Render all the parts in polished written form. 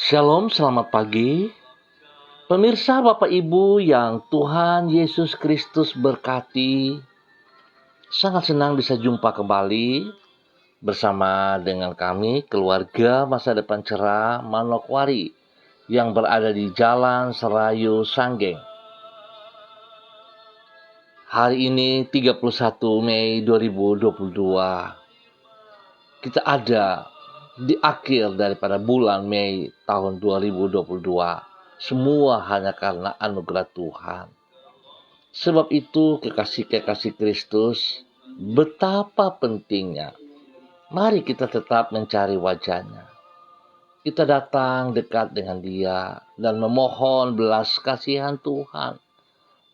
Shalom, selamat pagi. Pemirsa Bapak Ibu yang Tuhan Yesus Kristus berkati, sangat senang bisa jumpa kembali bersama dengan kami, keluarga Masa Depan Cerah Manokwari yang berada di Jalan Serayu Sanggeng. Hari ini 31 Mei 2022. Kita ada di akhir daripada bulan Mei tahun 2022. Semua hanya karena anugerah Tuhan. Sebab itu kekasih-kekasih Kristus, betapa pentingnya. Mari kita tetap mencari wajah-Nya. Kita datang dekat dengan Dia dan memohon belas kasihan Tuhan.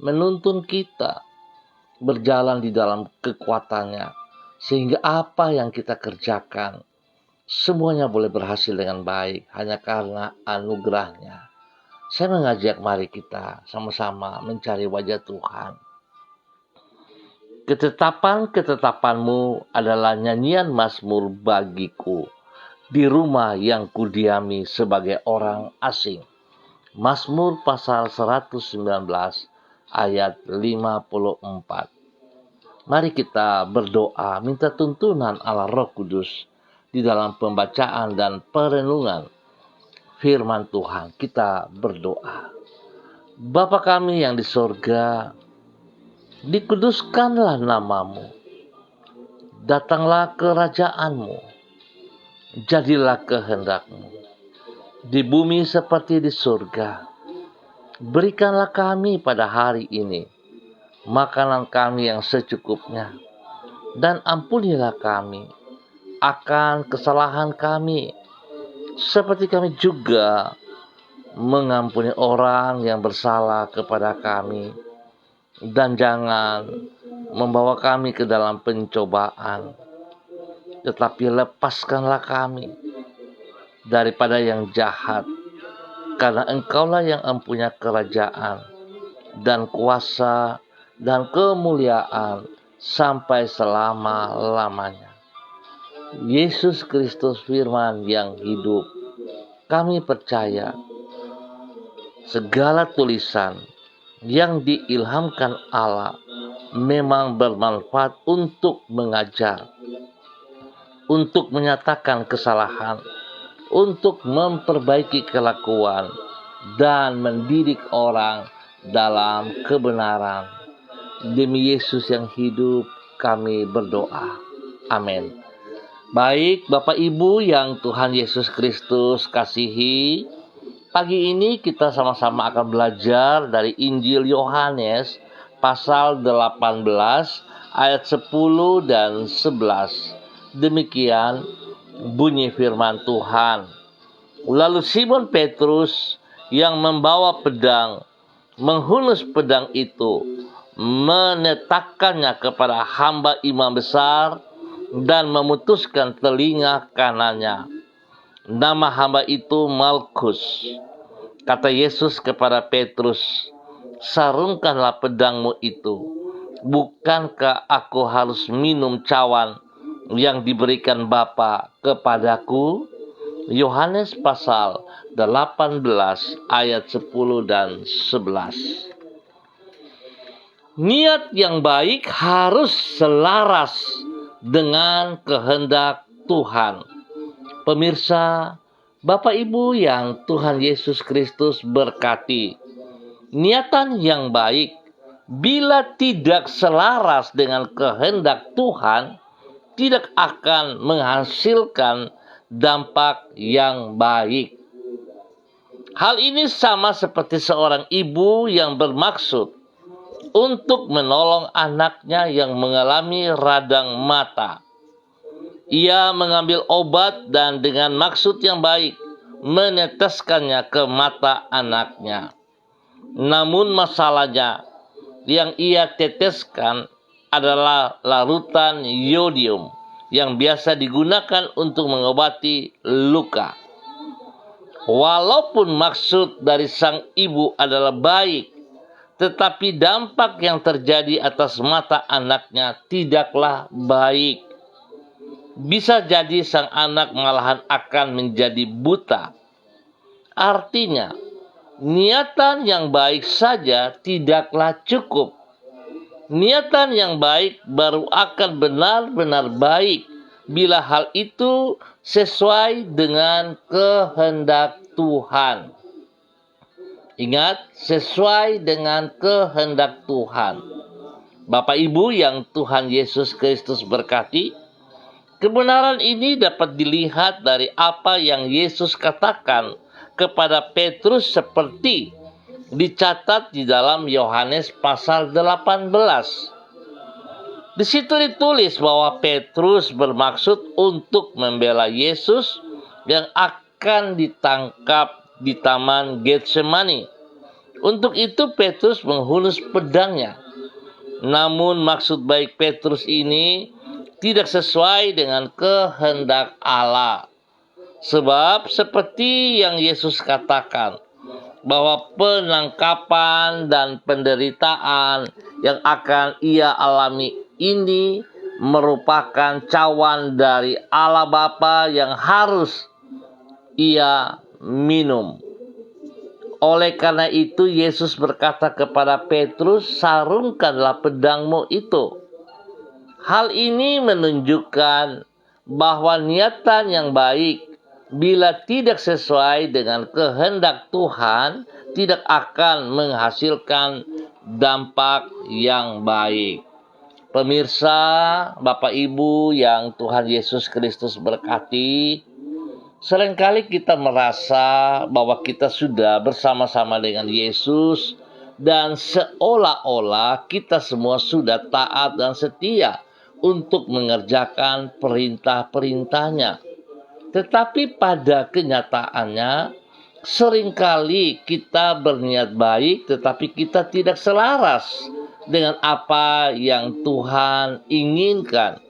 Menuntun kita berjalan di dalam kekuatan-Nya. Sehingga apa yang kita kerjakan, semuanya boleh berhasil dengan baik hanya karena anugerah-Nya. Saya mengajak mari kita sama-sama mencari wajah Tuhan. Ketetapan-ketetapan-Mu adalah nyanyian mazmur bagiku di rumah yang kudiami sebagai orang asing. Mazmur pasal 119 ayat 54. Mari kita berdoa minta tuntunan Allah Roh Kudus di dalam pembacaan dan perenungan firman Tuhan. Kita berdoa. Bapa kami yang di sorga, dikuduskanlah nama-Mu. Datanglah kerajaan-Mu. Jadilah kehendak-Mu. Di bumi seperti di surga. Berikanlah kami pada hari ini makanan kami yang secukupnya. Dan ampunilah kami akan kesalahan kami, seperti kami juga mengampuni orang yang bersalah kepada kami. Dan jangan membawa kami ke dalam pencobaan, tetapi lepaskanlah kami daripada yang jahat, karena Engkaulah yang mempunyai kerajaan dan kuasa dan kemuliaan sampai selama-lamanya. Yesus Kristus firman yang hidup, kami percaya segala tulisan yang diilhamkan Allah memang bermanfaat untuk mengajar, untuk menyatakan kesalahan, untuk memperbaiki kelakuan, dan mendidik orang dalam kebenaran. Demi Yesus yang hidup, kami berdoa. Amin. Baik, Bapak Ibu yang Tuhan Yesus Kristus kasihi, pagi ini kita sama-sama akan belajar dari Injil Yohanes pasal 18 ayat 10 dan 11. Demikian bunyi firman Tuhan. Lalu Simon Petrus yang membawa pedang menghunus pedang itu, menetapkannya kepada hamba imam besar dan memutuskan telinga kanannya. Nama hamba itu Malkus. Kata Yesus kepada Petrus, sarungkanlah pedangmu itu. Bukankah aku harus minum cawan yang diberikan Bapa kepadaku? Yohanes pasal 18 ayat 10 dan 11. Niat yang baik harus selaras dengan kehendak Tuhan. Pemirsa, Bapak Ibu yang Tuhan Yesus Kristus berkati, niatan yang baik bila tidak selaras dengan kehendak Tuhan tidak akan menghasilkan dampak yang baik. Hal ini sama seperti seorang ibu yang bermaksud untuk menolong anaknya yang mengalami radang mata. Ia mengambil obat dan dengan maksud yang baik meneteskannya ke mata anaknya. Namun masalahnya, yang ia teteskan adalah larutan yodium yang biasa digunakan untuk mengobati luka. Walaupun maksud dari sang ibu adalah baik, tetapi dampak yang terjadi atas mata anaknya tidaklah baik. Bisa jadi sang anak malahan akan menjadi buta Artinya, niatan yang baik saja tidaklah cukup. Niatan yang baik baru akan benar-benar baik bila hal itu sesuai dengan kehendak Tuhan. Ingat, sesuai dengan kehendak Tuhan. Bapak Ibu yang Tuhan Yesus Kristus berkati, kebenaran ini dapat dilihat dari apa yang Yesus katakan kepada Petrus seperti dicatat di dalam Yohanes pasal 18. Di situ ditulis bahwa Petrus bermaksud untuk membela Yesus yang akan ditangkap di taman Getsemani. Untuk itu Petrus menghunus pedangnya. Namun maksud baik Petrus ini tidak sesuai dengan kehendak Allah. Sebab seperti yang Yesus katakan, bahwa penangkapan dan penderitaan yang akan ia alami ini merupakan cawan dari Allah Bapa yang harus ia minum. Oleh karena itu Yesus berkata kepada Petrus, sarungkanlah pedangmu itu. Hal ini menunjukkan bahwa niatan yang baik bila tidak sesuai dengan kehendak Tuhan, tidak akan menghasilkan dampak yang baik. Pemirsa, Bapak Ibu yang Tuhan Yesus Kristus berkati, seringkali kita merasa bahwa kita sudah bersama-sama dengan Yesus dan seolah-olah kita semua sudah taat dan setia untuk mengerjakan perintah-perintahnya. Tetapi pada kenyataannya, seringkali kita berniat baik, tetapi kita tidak selaras dengan apa yang Tuhan inginkan.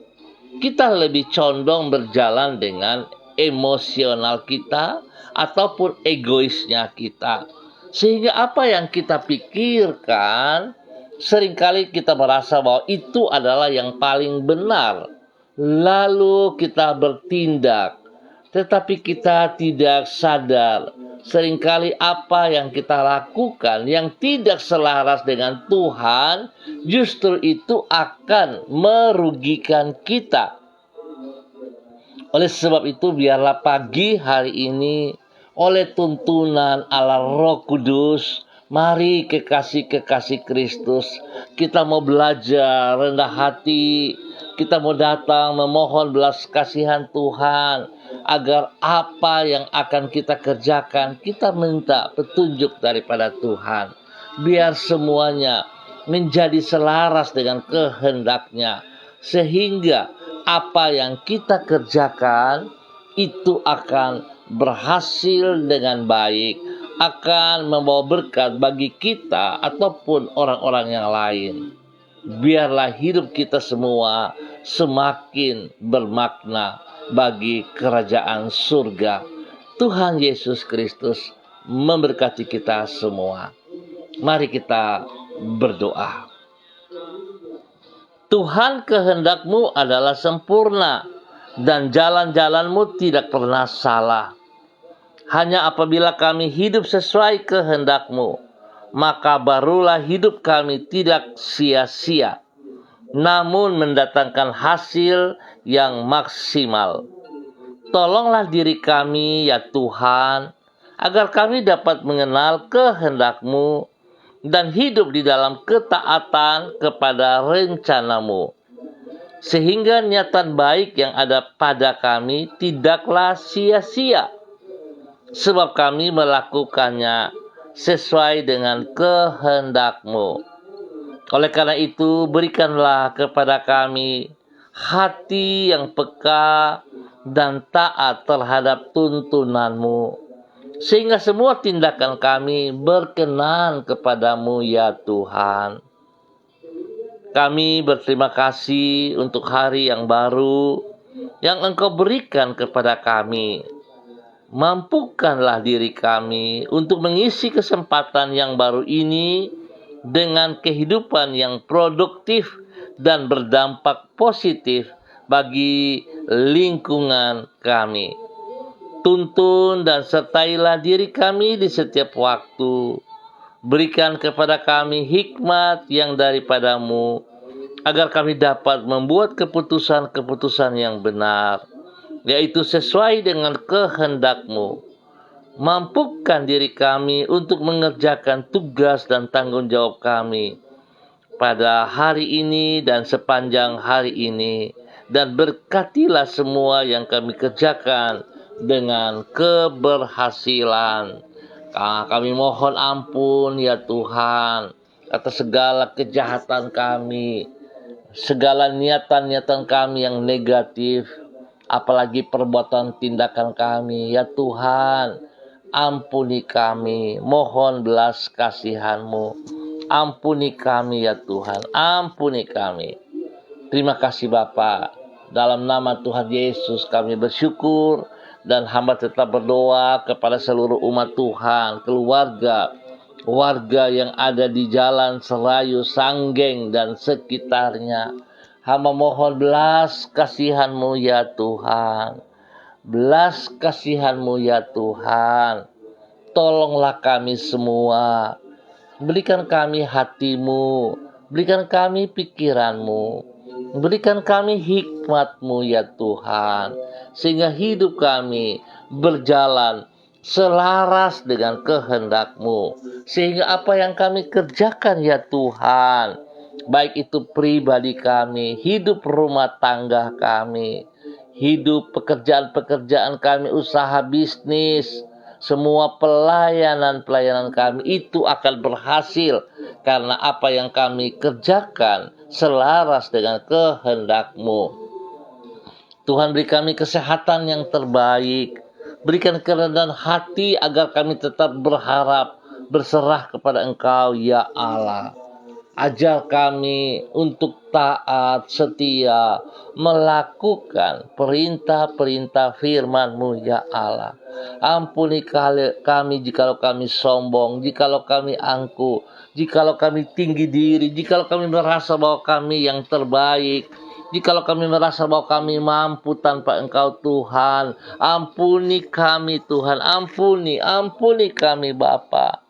Kita lebih condong berjalan dengan emosional kita ataupun egoisnya kita. Sehingga apa yang kita pikirkan, seringkali kita merasa bahwa itu adalah yang paling benar. Lalu kita bertindak. Tetapi kita tidak sadar seringkali apa yang kita lakukan yang tidak selaras dengan Tuhan justru itu akan merugikan kita. Oleh sebab itu biarlah pagi hari ini oleh tuntunan Allah Roh Kudus, mari kekasih-kekasih Kristus, kita mau belajar rendah hati, kita mau datang memohon belas kasihan Tuhan, agar apa yang akan kita kerjakan, kita minta petunjuk daripada Tuhan. Biar semuanya menjadi selaras dengan kehendaknya. Sehingga apa yang kita kerjakan, itu akan berhasil dengan baik. Akan membawa berkat bagi kita ataupun orang-orang yang lain. Biarlah hidup kita semua semakin bermakna bagi kerajaan surga. Tuhan Yesus Kristus memberkati kita semua. Mari kita berdoa. Tuhan, kehendak-Mu adalah sempurna dan jalan-jalan-Mu tidak pernah salah. Hanya apabila kami hidup sesuai kehendak-Mu, maka barulah hidup kami tidak sia-sia, namun mendatangkan hasil yang maksimal. Tolonglah diri kami ya Tuhan, agar kami dapat mengenal kehendak-Mu dan hidup di dalam ketaatan kepada rencana-Mu. Sehingga niatan baik yang ada pada kami tidaklah sia-sia, sebab kami melakukannya sesuai dengan kehendak-Mu. Oleh karena itu, berikanlah kepada kami hati yang peka dan taat terhadap tuntunan-Mu, sehingga semua tindakan kami berkenan kepadamu ya Tuhan. Kami berterima kasih untuk hari yang baru yang Engkau berikan kepada kami. Mampukanlah diri kami untuk mengisi kesempatan yang baru ini dengan kehidupan yang produktif dan berdampak positif bagi lingkungan kami. Tuntun dan sertailah diri kami di setiap waktu. Berikan kepada kami hikmat yang daripadamu, agar kami dapat membuat keputusan-keputusan yang benar, yaitu sesuai dengan kehendak-Mu. Mampukan diri kami untuk mengerjakan tugas dan tanggung jawab kami pada hari ini dan sepanjang hari ini, dan berkatilah semua yang kami kerjakan dengan keberhasilan. Kami mohon ampun ya Tuhan atas segala kejahatan kami, segala niatan-niatan kami yang negatif, apalagi perbuatan tindakan kami. Ya Tuhan, ampuni kami, mohon belas kasihan-Mu. Ampuni kami ya Tuhan, ampuni kami. Terima kasih Bapa. Dalam nama Tuhan Yesus kami bersyukur, dan hamba tetap berdoa kepada seluruh umat Tuhan, warga yang ada di Jalan Serayu, Sanggeng dan sekitarnya. Hamba mohon belas kasihan-Mu ya Tuhan. Belas kasihan-Mu ya Tuhan. Tolonglah kami semua. Berikan kami hati-Mu. Berikan kami pikiran-Mu. Berikan kami hikmat-Mu ya Tuhan. Sehingga hidup kami berjalan selaras dengan kehendak-Mu. Sehingga apa yang kami kerjakan ya Tuhan, baik itu pribadi kami, hidup rumah tangga kami, hidup pekerjaan-pekerjaan kami, usaha bisnis, semua pelayanan kami itu akan berhasil karena apa yang kami kerjakan selaras dengan kehendak-Mu. Tuhan, beri kami kesehatan yang terbaik, berikan kerendahan hati agar kami tetap berharap, berserah kepada Engkau ya Allah. Ajar kami untuk taat, setia, melakukan perintah-perintah firman-Mu ya Allah. Ampuni kami jikalau kami sombong, jikalau kami angkuh, jikalau kami tinggi diri, jikalau kami merasa bahwa kami yang terbaik, jikalau kami merasa bahwa kami mampu tanpa Engkau Tuhan. Ampuni kami Tuhan, ampuni kami Bapa.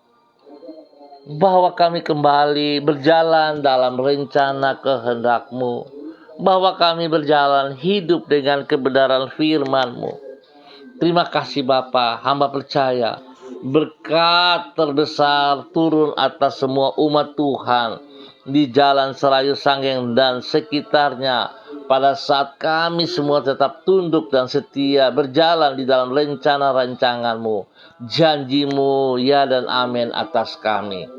Bahwa kami kembali berjalan dalam rencana kehendak-Mu, bahwa kami berjalan hidup dengan kebenaran firman-Mu. Terima kasih Bapa, hamba percaya berkat terbesar turun atas semua umat Tuhan di Jalan Serayu, Sanggeng dan sekitarnya, pada saat kami semua tetap tunduk dan setia berjalan di dalam rencana rancangan-Mu, janji-Mu ya dan amin atas kami.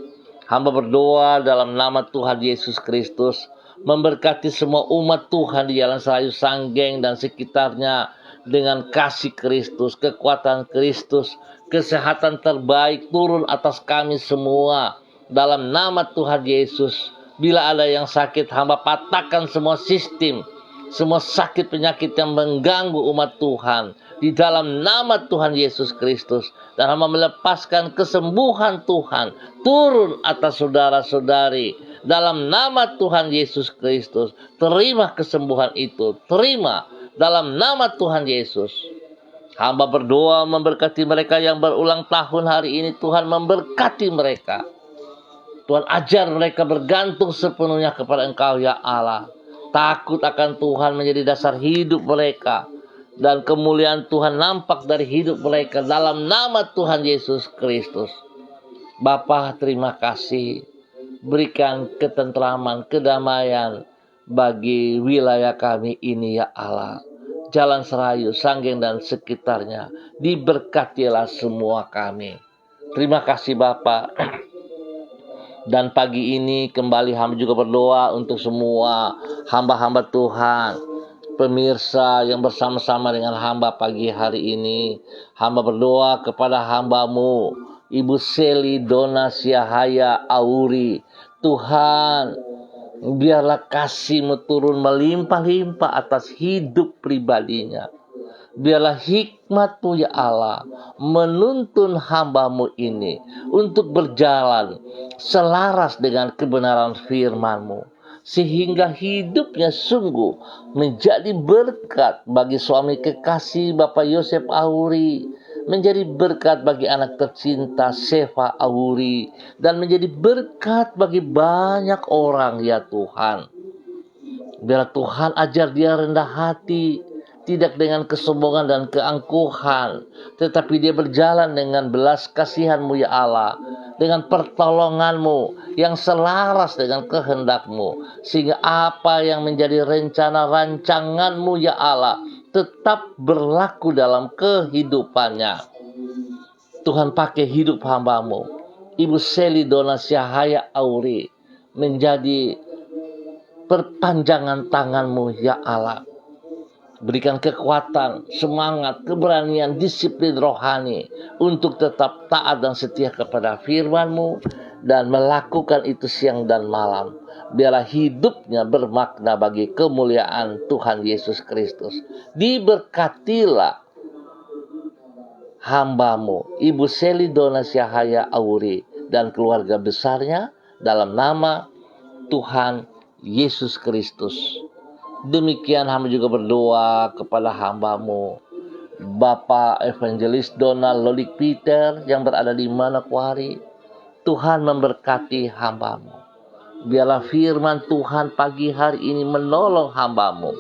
Hamba berdoa dalam nama Tuhan Yesus Kristus, memberkati semua umat Tuhan di Jalan Serayu, Sanggeng dan sekitarnya dengan kasih Kristus, kekuatan Kristus, kesehatan terbaik turun atas kami semua dalam nama Tuhan Yesus. Bila ada yang sakit, hamba patahkan semua sistem, semua sakit penyakit yang mengganggu umat Tuhan di dalam nama Tuhan Yesus Kristus. Dan hamba melepaskan kesembuhan Tuhan turun atas saudara-saudari dalam nama Tuhan Yesus Kristus. Terima kesembuhan itu, terima dalam nama Tuhan Yesus. Hamba berdoa memberkati mereka yang berulang tahun hari ini. Tuhan memberkati mereka. Tuhan ajar mereka bergantung sepenuhnya kepada Engkau ya Allah. Takut akan Tuhan menjadi dasar hidup mereka, dan kemuliaan Tuhan nampak dari hidup mereka dalam nama Tuhan Yesus Kristus. Bapa, terima kasih. Berikan ketentraman, kedamaian bagi wilayah kami ini ya Allah. Jalan Serayu, Sanggeng dan sekitarnya, diberkatilah semua kami. Terima kasih Bapa. Dan pagi ini kembali hamba juga berdoa untuk semua hamba-hamba Tuhan, pemirsa yang bersama-sama dengan hamba pagi hari ini. Hamba berdoa kepada hamba-Mu, Ibu Seli Dona Siahaya Auri. Tuhan, biarlah kasih-Mu turun melimpah-limpah atas hidup pribadinya. Biarlah hikmat-Mu ya Allah menuntun hamba-Mu ini untuk berjalan selaras dengan kebenaran firman-Mu, sehingga hidupnya sungguh menjadi berkat bagi suami kekasih Bapak Yosef Auri, menjadi berkat bagi anak tercinta Seva Auri, dan menjadi berkat bagi banyak orang ya Tuhan. Biar Tuhan ajar dia rendah hati, tidak dengan kesombongan dan keangkuhan, tetapi dia berjalan dengan belas kasihan-Mu ya Allah, dengan pertolongan-Mu yang selaras dengan kehendak-Mu, sehingga apa yang menjadi rencana rancangan-Mu ya Allah tetap berlaku dalam kehidupannya. Tuhan pakai hidup hamba-Mu, Ibu Seli Dona Syahaya Auri, menjadi perpanjangan tangan-Mu ya Allah. Berikan kekuatan, semangat, keberanian, disiplin rohani untuk tetap taat dan setia kepada firman-Mu dan melakukan itu siang dan malam. Biarlah hidupnya bermakna bagi kemuliaan Tuhan Yesus Kristus. Diberkatilah hamba-Mu, Ibu Seli Dona Syahaya Auri dan keluarga besarnya dalam nama Tuhan Yesus Kristus. Demikian hamba juga berdoa kepada hamba-Mu, Bapak Evangelis Donald Lolik Peter yang berada di Manokwari. Tuhan memberkati hamba-Mu. Biarlah firman Tuhan pagi hari ini menolong hamba-Mu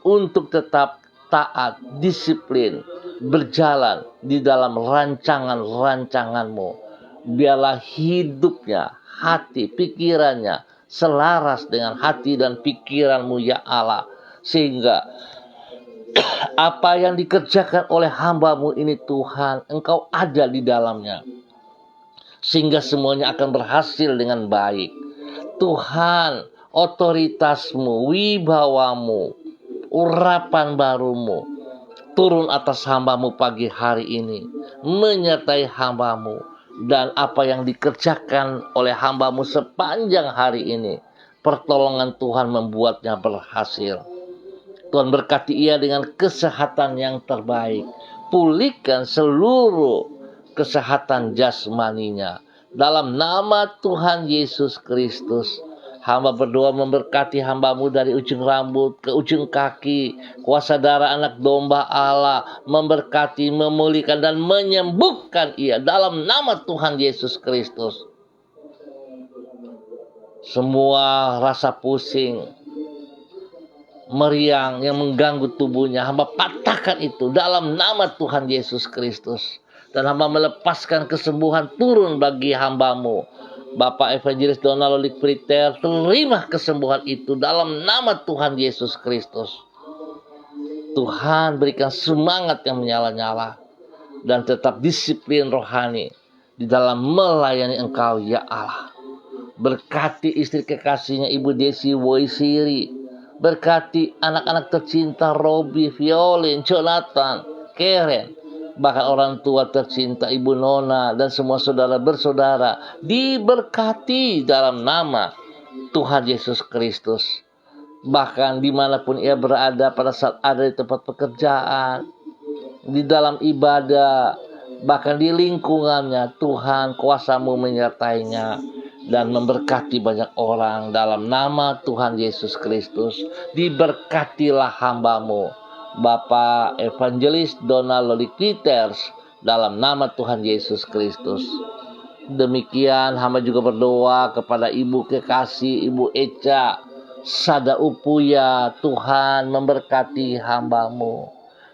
untuk tetap taat, disiplin, berjalan di dalam rancangan-rancangan-Mu. Biarlah hidupnya, hati, pikirannya selaras dengan hati dan pikiran-Mu ya Allah, sehingga apa yang dikerjakan oleh hamba-Mu ini Tuhan, Engkau ada di dalamnya, sehingga semuanya akan berhasil dengan baik. Tuhan, otoritas-Mu, wibawa-Mu, urapan baru-Mu turun atas hamba-Mu pagi hari ini, menyertai hamba-Mu. Dan apa yang dikerjakan oleh hamba-Mu sepanjang hari ini, pertolongan Tuhan membuatnya berhasil. Tuhan berkati ia dengan kesehatan yang terbaik. Pulihkan seluruh kesehatan jasmaninya. Dalam nama Tuhan Yesus Kristus, hamba berdoa memberkati hamba-Mu dari ujung rambut ke ujung kaki. Kuasa darah anak domba Allah memberkati, memulihkan, dan menyembuhkan ia dalam nama Tuhan Yesus Kristus. Semua rasa pusing, meriang yang mengganggu tubuhnya, hamba patahkan itu dalam nama Tuhan Yesus Kristus. Dan hamba melepaskan kesembuhan turun bagi hamba-Mu, Bapak Evangelis Donald Lolik Peter. Terima kesembuhan itu dalam nama Tuhan Yesus Kristus. Tuhan berikan semangat yang menyala-nyala dan tetap disiplin rohani di dalam melayani Engkau ya Allah. Berkati istri kekasihnya Ibu Desi Woisiri. Berkati anak-anak tercinta Robi, Violin, Jonathan, Karen. Bahkan orang tua tercinta Ibu Nona dan semua saudara bersaudara diberkati dalam nama Tuhan Yesus Kristus. Bahkan dimanapun ia berada pada saat ada di tempat pekerjaan, di dalam ibadah, bahkan di lingkungannya, Tuhan kuasa-Mu menyertainya dan memberkati banyak orang dalam nama Tuhan Yesus Kristus. Diberkatilah hamba-Mu, Bapak Evangelis Donald Lolik Peters, dalam nama Tuhan Yesus Kristus. Demikian hamba juga berdoa kepada Ibu kekasih Ibu Eca Sada Upuya. Tuhan memberkati hamba-Mu.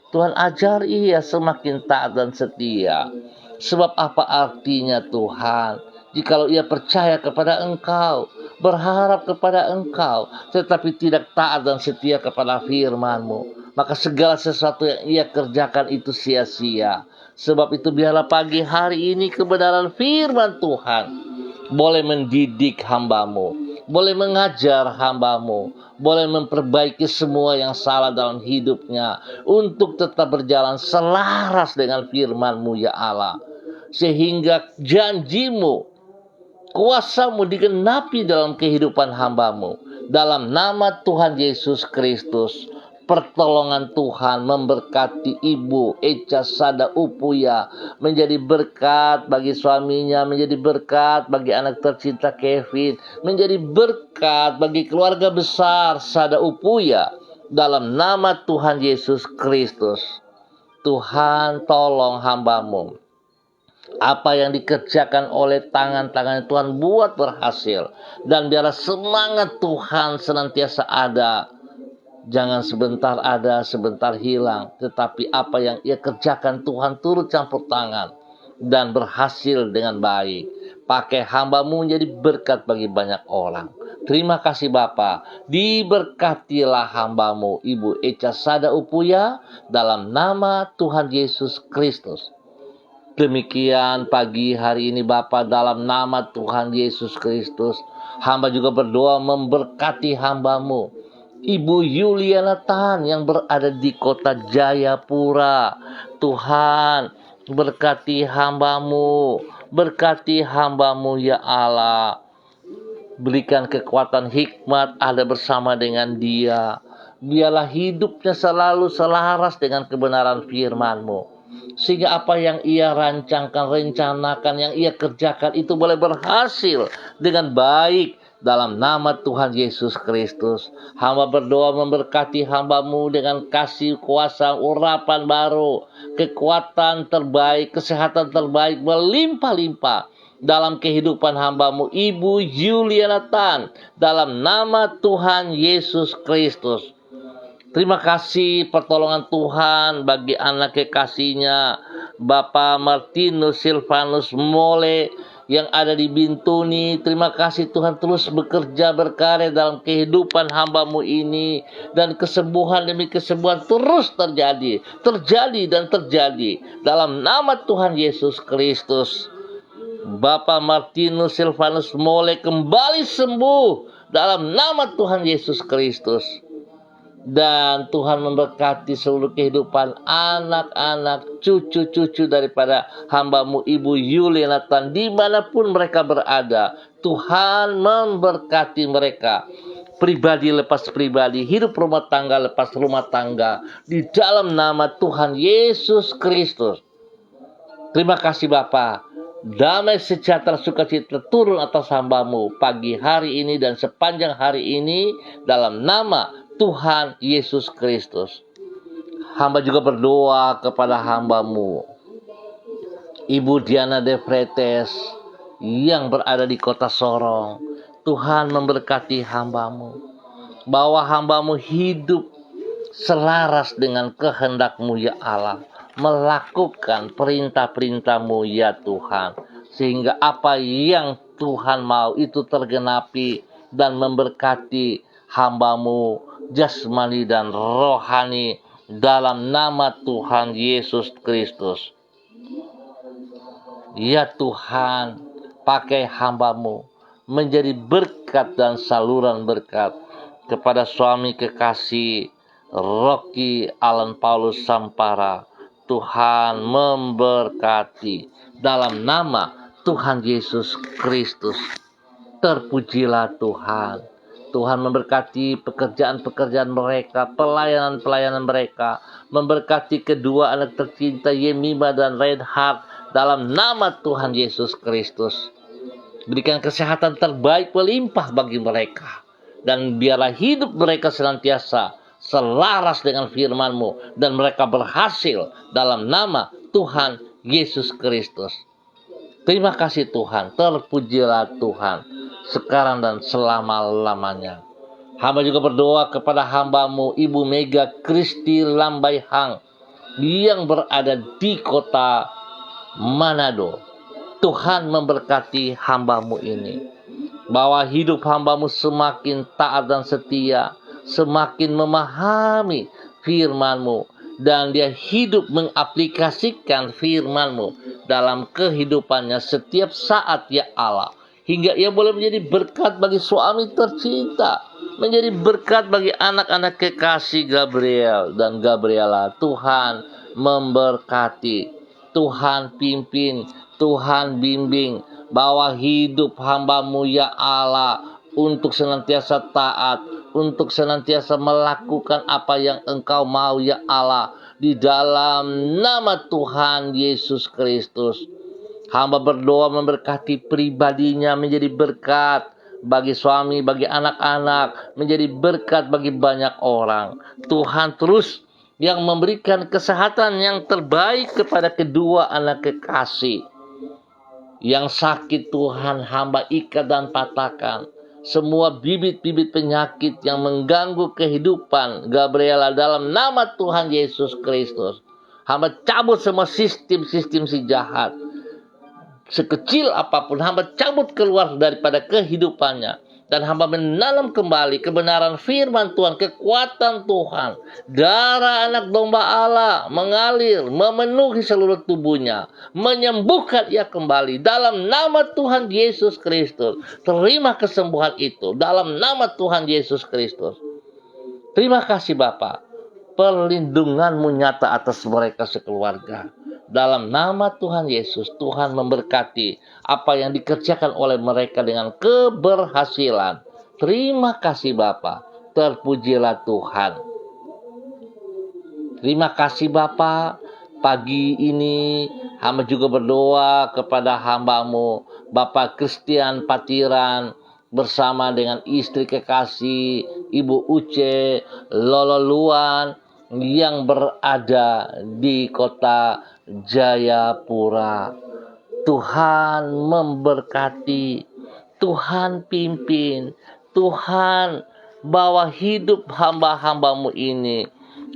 Tuhan ajar ia semakin taat dan setia. Sebab apa artinya Tuhan, jikalau ia percaya kepada Engkau, berharap kepada Engkau, tetapi tidak taat dan setia kepada firman-Mu, maka segala sesuatu yang ia kerjakan itu sia-sia. Sebab itu biarlah pagi hari ini kebenaran firman Tuhan boleh mendidik hamba-Mu, boleh mengajar hamba-Mu, boleh memperbaiki semua yang salah dalam hidupnya, untuk tetap berjalan selaras dengan firman-Mu ya Allah, sehingga janji-Mu, kuasa-Mu digenapi dalam kehidupan hamba-Mu. Dalam nama Tuhan Yesus Kristus, pertolongan Tuhan memberkati Ibu Echa Sada Upuya, menjadi berkat bagi suaminya, menjadi berkat bagi anak tercinta Kevin, menjadi berkat bagi keluarga besar Sada Upuya, dalam nama Tuhan Yesus Kristus. Tuhan, tolong hamba-Mu. Apa yang dikerjakan oleh tangan-tangan Tuhan, buat berhasil. Dan biarlah semangat Tuhan senantiasa ada. Jangan sebentar ada, sebentar hilang. Tetapi apa yang ia kerjakan, Tuhan turut campur tangan dan berhasil dengan baik. Pakai hamba-Mu menjadi berkat bagi banyak orang. Terima kasih Bapa. Diberkatilah hamba-Mu Ibu Echa Sada Upuya dalam nama Tuhan Yesus Kristus. Demikian pagi hari ini Bapa, dalam nama Tuhan Yesus Kristus. Hamba juga berdoa memberkati hamba-Mu Ibu Yuliana Tan yang berada di kota Jayapura. Tuhan, berkati hamba-Mu, berkati hamba-Mu ya Allah. Berikan kekuatan hikmat ada bersama dengan dia. Biarlah hidupnya selalu selaras dengan kebenaran firman-Mu. Sehingga apa yang ia rancangkan, rencanakan, yang ia kerjakan itu boleh berhasil dengan baik. Dalam nama Tuhan Yesus Kristus, hamba berdoa memberkati hamba-Mu dengan kasih kuasa urapan baru, kekuatan terbaik, kesehatan terbaik berlimpah-limpah dalam kehidupan hamba-Mu Ibu Yuliana Tan, dalam nama Tuhan Yesus Kristus. Terima kasih pertolongan Tuhan bagi anak kekasihnya Bapak Martinus Silvanus Mole yang ada di Bintuni. Terima kasih Tuhan, terus bekerja berkarya dalam kehidupan hamba-Mu ini. Dan kesembuhan demi kesembuhan terus terjadi dan terjadi. Dalam nama Tuhan Yesus Kristus. Bapak Martinus Silvanus Mole kembali sembuh dalam nama Tuhan Yesus Kristus. Dan Tuhan memberkati seluruh kehidupan anak-anak, cucu-cucu daripada hamba-Mu Ibu Yuliana Tan dimanapun mereka berada. Tuhan memberkati mereka. Pribadi lepas pribadi, hidup rumah tangga lepas rumah tangga. Di dalam nama Tuhan Yesus Kristus. Terima kasih Bapa. Damai sejahtera sukacita turun atas hamba-Mu pagi hari ini dan sepanjang hari ini dalam nama Tuhan Yesus Kristus. Hamba juga berdoa kepada hamba-Mu Ibu Diana De Fretes yang berada di kota Sorong. Tuhan memberkati hamba-Mu, bahwa hamba-Mu hidup selaras dengan kehendak-Mu ya Allah, melakukan perintah-perintah-Mu ya Tuhan, sehingga apa yang Tuhan mau itu tergenapi dan memberkati hamba-Mu jasmani dan rohani dalam nama Tuhan Yesus Kristus. Ya Tuhan, pakai hamba-Mu menjadi berkat dan saluran berkat kepada suami kekasih Rocky Alan Paulus Sampara. Tuhan memberkati dalam nama Tuhan Yesus Kristus. Terpujilah Tuhan. Tuhan memberkati pekerjaan-pekerjaan mereka, pelayanan-pelayanan mereka. Memberkati kedua anak tercinta Yemima dan Reinhard dalam nama Tuhan Yesus Kristus. Berikan kesehatan terbaik melimpah bagi mereka. Dan biarlah hidup mereka senantiasa selaras dengan firman-Mu. Dan mereka berhasil dalam nama Tuhan Yesus Kristus. Terima kasih Tuhan, terpujilah Tuhan, sekarang dan selama-lamanya. Hamba juga berdoa kepada hamba-Mu Ibu Mega Kristi Lambai Hang yang berada di kota Manado. Tuhan memberkati hamba-Mu ini, bahwa hidup hamba-Mu semakin taat dan setia, semakin memahami firman-Mu, dan dia hidup mengaplikasikan firman-Mu dalam kehidupannya setiap saat ya Allah. Hingga ia boleh menjadi berkat bagi suami tercinta, menjadi berkat bagi anak-anak kekasih Gabriel dan Gabriela. Tuhan memberkati, Tuhan pimpin, Tuhan bimbing, bahwa hidup hamba-Mu ya Allah untuk senantiasa taat, untuk senantiasa melakukan apa yang Engkau mau ya Allah. Di dalam nama Tuhan Yesus Kristus, hamba berdoa memberkati pribadinya menjadi berkat bagi suami, bagi anak-anak, menjadi berkat bagi banyak orang. Tuhan terus yang memberikan kesehatan yang terbaik kepada kedua anak kekasih. Yang sakit Tuhan hamba ikat dan patahkan. Semua bibit-bibit penyakit yang mengganggu kehidupan Gabriela dalam nama Tuhan Yesus Kristus. Hamba cabut semua sistem-sistem si jahat. Sekecil apapun hamba cabut keluar daripada kehidupannya. Dan hamba menanam kembali kebenaran firman Tuhan, kekuatan Tuhan. Darah anak domba Allah mengalir, memenuhi seluruh tubuhnya. Menyembuhkan ia kembali dalam nama Tuhan Yesus Kristus. Terima kesembuhan itu dalam nama Tuhan Yesus Kristus. Terima kasih Bapa. Perlindungan-Mu nyata atas mereka sekeluarga. Dalam nama Tuhan Yesus, Tuhan memberkati apa yang dikerjakan oleh mereka dengan keberhasilan. Terima kasih Bapa. Terpujilah Tuhan. Terima kasih Bapa. Pagi ini hamba juga berdoa kepada hamba-Mu, Bapak Christian Patiran, bersama dengan istri kekasih Ibu Uce Lolo Luan yang berada di kota Jayapura. Tuhan memberkati, Tuhan pimpin, Tuhan bawa hidup hamba-hamba-Mu ini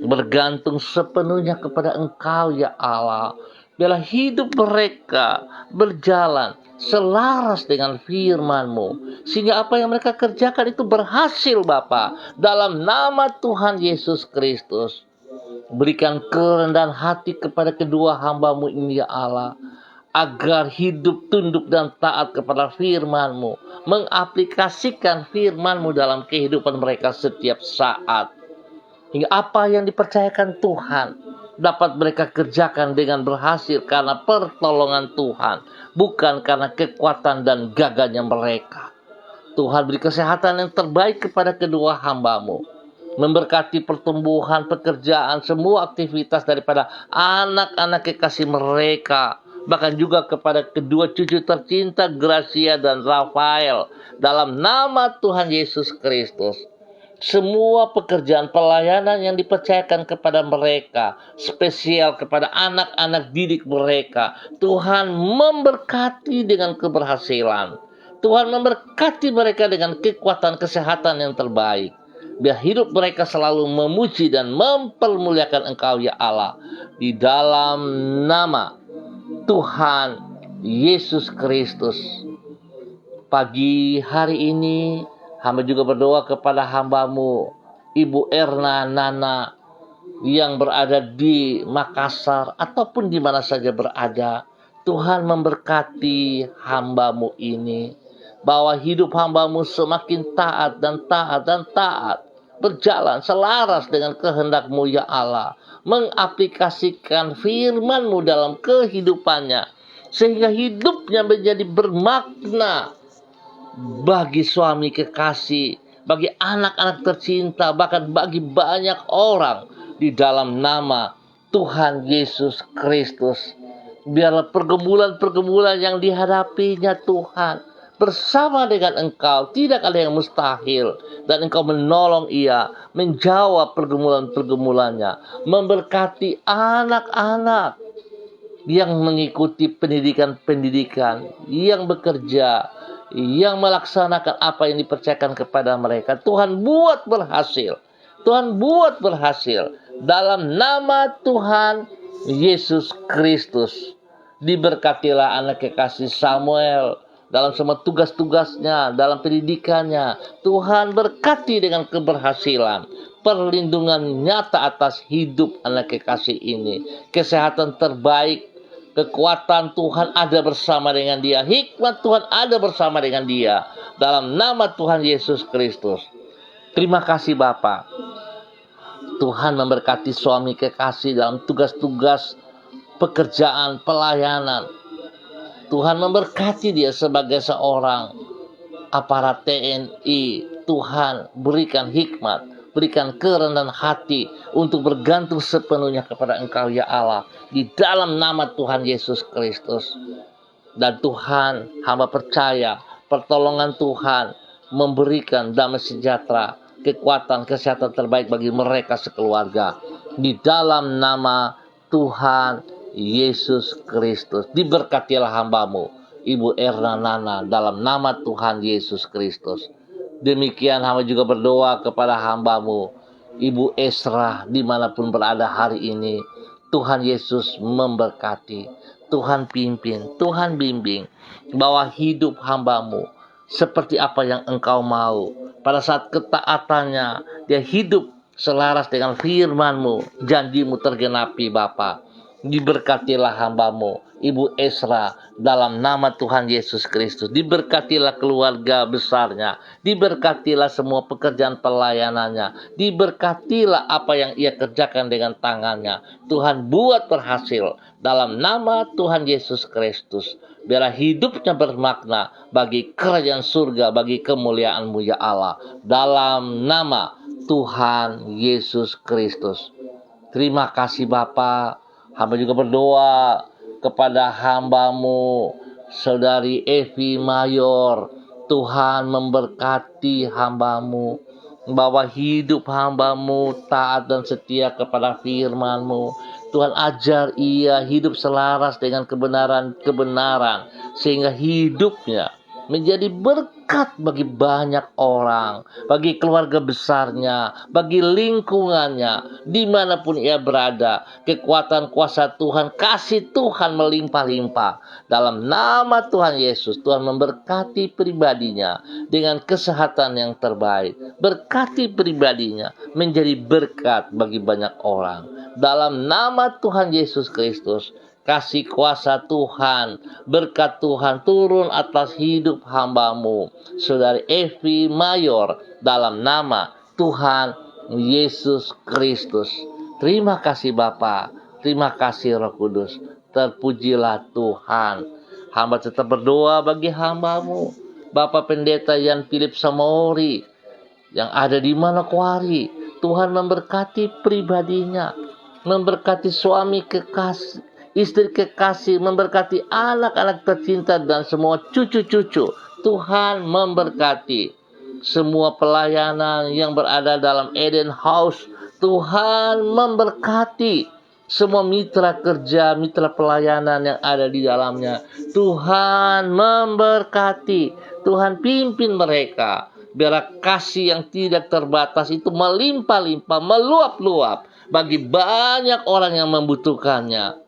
bergantung sepenuhnya kepada Engkau ya Allah. Biarlah hidup mereka berjalan selaras dengan firman-Mu, sehingga apa yang mereka kerjakan itu berhasil Bapa. Dalam nama Tuhan Yesus Kristus, berikan kerendahan hati kepada kedua hamba-Mu ini ya Allah, agar hidup tunduk dan taat kepada firman-Mu, mengaplikasikan firman-Mu dalam kehidupan mereka setiap saat, hingga apa yang dipercayakan Tuhan dapat mereka kerjakan dengan berhasil karena pertolongan Tuhan, bukan karena kekuatan dan gagahnya mereka. Tuhan beri kesehatan yang terbaik kepada kedua hamba-Mu, memberkati pertumbuhan, pekerjaan, semua aktivitas daripada anak-anak kekasih mereka, bahkan juga kepada kedua cucu tercinta Gracia dan Rafael. Dalam nama Tuhan Yesus Kristus, semua pekerjaan pelayanan yang dipercayakan kepada mereka, spesial kepada anak-anak didik mereka, Tuhan memberkati dengan keberhasilan. Tuhan memberkati mereka dengan kekuatan kesehatan yang terbaik. Biar hidup mereka selalu memuji dan mempermuliakan Engkau ya Allah. Di dalam nama Tuhan Yesus Kristus. Pagi hari ini hamba juga berdoa kepada hamba-Mu Ibu Erna Nana yang berada di Makassar ataupun di mana saja berada. Tuhan memberkati hamba-Mu ini, bahwa hidup hamba-Mu semakin taat dan taat dan taat, berjalan selaras dengan kehendak-Mu ya Allah, mengaplikasikan firman-Mu dalam kehidupannya, sehingga hidupnya menjadi bermakna bagi suami kekasih, bagi anak-anak tercinta, bahkan bagi banyak orang. Di dalam nama Tuhan Yesus Kristus, biarlah pergumulan-pergumulan yang dihadapinya Tuhan bersama dengan Engkau, tidak ada yang mustahil, dan Engkau menolong ia menjawab pergumulan-pergumulannya, memberkati anak-anak yang mengikuti pendidikan-pendidikan, yang bekerja, yang melaksanakan apa yang dipercayakan kepada mereka. Tuhan buat berhasil. Tuhan buat berhasil. Dalam nama Tuhan Yesus Kristus. Diberkatilah anak kekasih Samuel dalam semua tugas-tugasnya, dalam pendidikannya. Tuhan berkati dengan keberhasilan. Perlindungan nyata atas hidup anak kekasih ini. Kesehatan terbaik. Kekuatan Tuhan ada bersama dengan dia. Hikmat Tuhan ada bersama dengan dia. Dalam nama Tuhan Yesus Kristus. Terima kasih Bapa. Tuhan memberkati suami kekasih dalam tugas-tugas pekerjaan, pelayanan. Tuhan memberkati dia sebagai seorang aparat TNI, Tuhan berikan hikmat, berikan kerendahan hati untuk bergantung sepenuhnya kepada Engkau ya Allah, di dalam nama Tuhan Yesus Kristus. Dan Tuhan, hamba percaya pertolongan Tuhan memberikan damai sejahtera, kekuatan, kesehatan terbaik bagi mereka sekeluarga. Di dalam nama Tuhan Yesus Kristus. Diberkatilah hambamu, Ibu Erna Nana, dalam nama Tuhan Yesus Kristus. Demikian hamba juga berdoa kepada hambamu, Ibu Esra, dimanapun berada hari ini. Tuhan Yesus memberkati, Tuhan pimpin, Tuhan bimbing, bahwa hidup hambamu seperti apa yang Engkau mau. Pada saat ketaatannya, dia hidup selaras dengan firman-Mu, janji-Mu tergenapi Bapa. Diberkatilah hambamu, Ibu Esra, dalam nama Tuhan Yesus Kristus. Diberkatilah keluarga besarnya, diberkatilah semua pekerjaan pelayanannya, diberkatilah apa yang ia kerjakan dengan tangannya. Tuhan buat berhasil dalam nama Tuhan Yesus Kristus. Biarlah hidupnya bermakna bagi kerajaan surga, bagi kemuliaan-Mu ya Allah, dalam nama Tuhan Yesus Kristus. Terima kasih Bapa. Hamba juga berdoa kepada hambamu, Saudari Evi Mayor. Tuhan memberkati hambamu, bahwa hidup hambamu taat dan setia kepada firman-Mu. Tuhan ajar ia hidup selaras dengan kebenaran, sehingga hidupnya menjadi berkat bagi banyak orang, bagi keluarga besarnya, bagi lingkungannya, dimanapun ia berada. Kekuatan kuasa Tuhan, kasih Tuhan melimpah-limpah. Dalam nama Tuhan Yesus, Tuhan memberkati pribadinya dengan kesehatan yang terbaik. Berkati pribadinya menjadi berkat bagi banyak orang. Dalam nama Tuhan Yesus Kristus, kasih kuasa Tuhan, berkat Tuhan turun atas hidup hambamu, Saudari Evi Mayor, dalam nama Tuhan Yesus Kristus. Terima kasih Bapa, terima kasih Roh Kudus, terpujilah Tuhan. Hamba tetap berdoa bagi hambamu, Bapak Pendeta Yan Philip Samori, yang ada di Manokwari. Tuhan memberkati pribadinya, memberkati suami kekasih, istri kekasih, memberkati anak-anak tercinta dan semua cucu-cucu. Tuhan memberkati semua pelayanan yang berada dalam Eden House. Tuhan memberkati semua mitra kerja, mitra pelayanan yang ada di dalamnya. Tuhan memberkati, Tuhan pimpin mereka. Biar kasih yang tidak terbatas itu melimpah-limpah, meluap-luap bagi banyak orang yang membutuhkannya.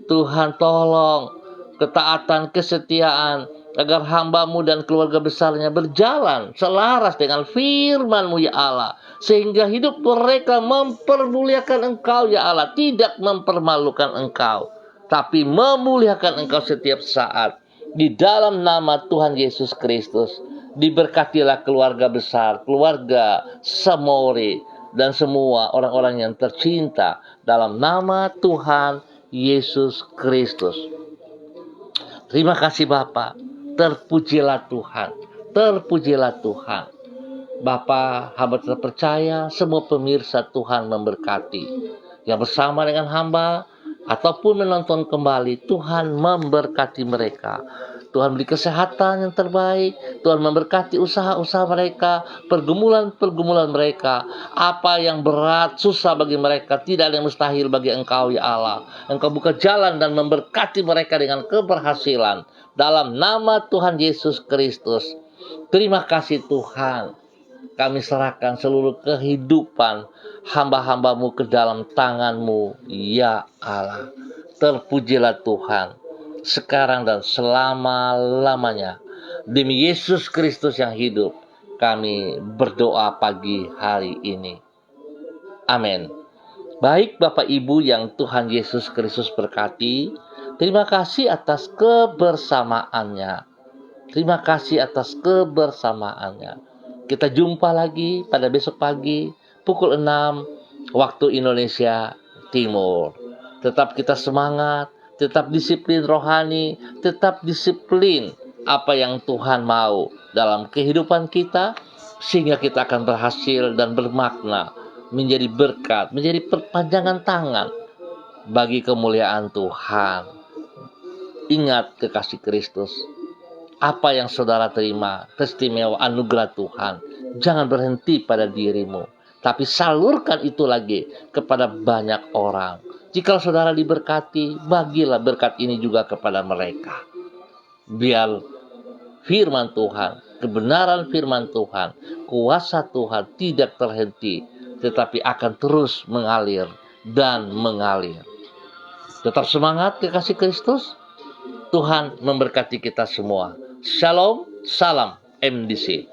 Tuhan tolong ketaatan, kesetiaan, agar hambamu dan keluarga besarnya berjalan selaras dengan firman-Mu ya Allah, sehingga hidup mereka mempermuliakan Engkau ya Allah, tidak mempermalukan Engkau, tapi memuliakan Engkau setiap saat. Di dalam nama Tuhan Yesus Kristus, diberkatilah keluarga besar, keluarga Samori, dan semua orang-orang yang tercinta dalam nama Tuhan Yesus Kristus. Terima kasih Bapa, terpujilah Tuhan, terpujilah Tuhan. Bapa, hamba terpercaya semua pemirsa Tuhan memberkati. Yang bersama dengan hamba ataupun menonton kembali, Tuhan memberkati mereka. Tuhan beri kesehatan yang terbaik. Tuhan memberkati usaha-usaha mereka, pergumulan-pergumulan mereka. Apa yang berat, susah bagi mereka, tidak ada yang mustahil bagi Engkau ya Allah. Engkau buka jalan dan memberkati mereka dengan keberhasilan. Dalam nama Tuhan Yesus Kristus. Terima kasih Tuhan. Kami serahkan seluruh kehidupan hamba-hambamu ke dalam tangan-Mu ya Allah. Terpujilah Tuhan, sekarang dan selama-lamanya. Demi Yesus Kristus yang hidup, kami berdoa pagi hari ini. Amin. Baik Bapak Ibu yang Tuhan Yesus Kristus berkati, terima kasih atas kebersamaannya. Terima kasih atas kebersamaannya. Kita jumpa lagi pada besok pagi, pukul 6, waktu Indonesia Timur. Tetap kita semangat, tetap disiplin rohani, tetap disiplin apa yang Tuhan mau dalam kehidupan kita, sehingga kita akan berhasil dan bermakna, menjadi berkat, menjadi perpanjangan tangan bagi kemuliaan Tuhan. Ingat kekasih Kristus, apa yang saudara terima, istimewa anugerah Tuhan, jangan berhenti pada dirimu, tapi salurkan itu lagi kepada banyak orang. Jika saudara diberkati, bagilah berkat ini juga kepada mereka. Biar firman Tuhan, kebenaran firman Tuhan, kuasa Tuhan tidak terhenti, tetapi akan terus mengalir dan mengalir. Tetap semangat kekasih Kristus. Tuhan memberkati kita semua. Shalom, salam MDC.